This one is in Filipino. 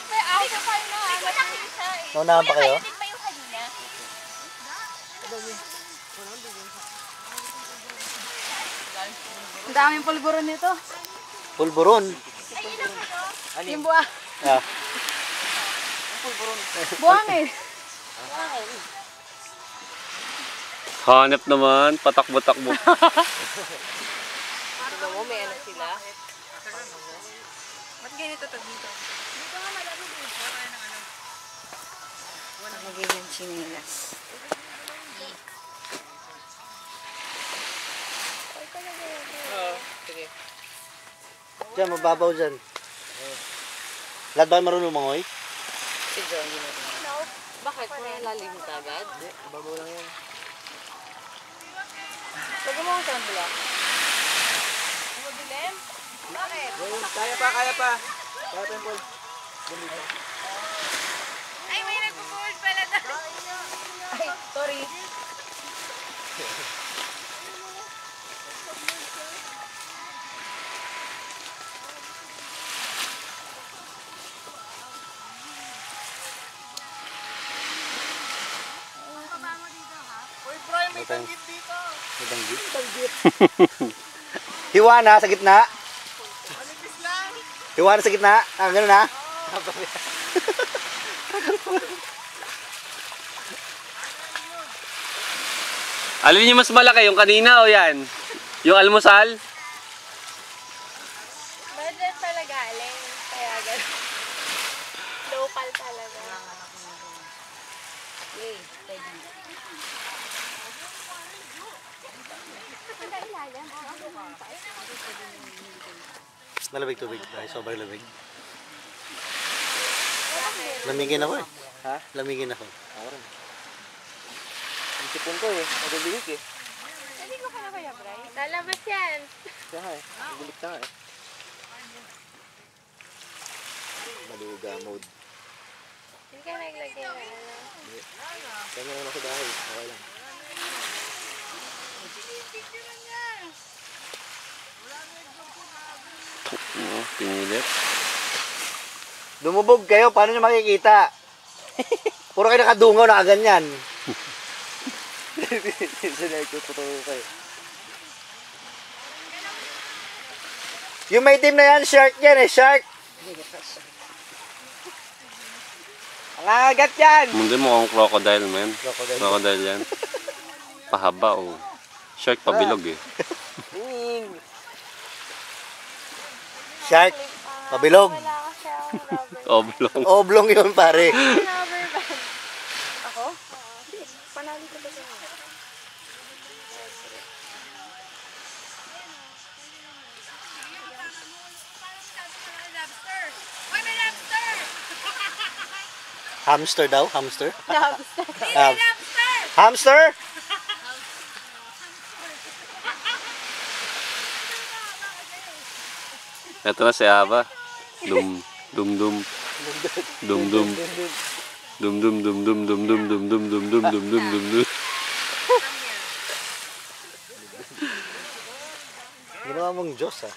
May ako pa yun na. Hindi ko nakita eh. Naunahan pa kayo? Hindi pa yung kanina. Ang daming pulburon nito. Pulburon. Ay, ilang kayo? Yung buwa. Ah. Buwang eh. Hanep naman, patakbo-takbo. Tignan mo, may ano sila. Ba't ganito to dito? Dito nga malamig eh. Magiging chinilas. Sige. Diyan, mababaw dyan. Lahat ba marunong mangoy? Si John, hindi na rin. Bakit? Kung lalim ka agad? Hindi, mababaw lang yan. Huwag mo ang sandula. Madilim? Bakit? Kaya pa, kaya pa. Kaya pa yung pool. Ay, may nagpo-fold pala doon. Ay, sorry. May tanggit dito. May tanggit? Tanggit. Hiwa na sa gitna. Hiwa na sa gitna. Ah, gano'n na. Alin yung mas malaki, yung kanina o yan? Yung almusal? Budget pala galing. Kaya gano'n. Local talaga. Yay, pwede. Malamig tubig. Ay, sobrang lamig. Lamigin ako eh. Ha? Lamigin ako. Ako rin. Ang sipon ko eh. Mabibilik eh. Hindi ko na kaya, Bray. Lalabas yan. Kaya nga eh. Mabibilik na nga eh. Maluga mode. Hindi ka naglagay na ano. Kaya nga naman ako dahil. Okay lang. Oh, pinilit. Lumubog kayo, paano nyo makikita? Puro kayo nakadungaw, nakaganyan. Sinay ko, totoo kayo. Yung may team na yan, shark yan eh, shark. Ang agat yan. Hindi mo akong crocodile, man. Crocodile. Crocodile yan. Pahaba, oh. Shark pabilog eh. Shark, pabilog. Wala ka siyang rubber. Oblong. Oblong yun, pare. Rubber band. Ako? Panalo ko ba siya? Hamster daw, hamster. Lobster. Hamster? Ito na si Ava. Dum, dum, dum. Dum, dum. Dum, dum, dum, dum, dum, dum, dum, dum, dum, dum, dum, dum, dum, dum. Ginawa mong Diyos ah.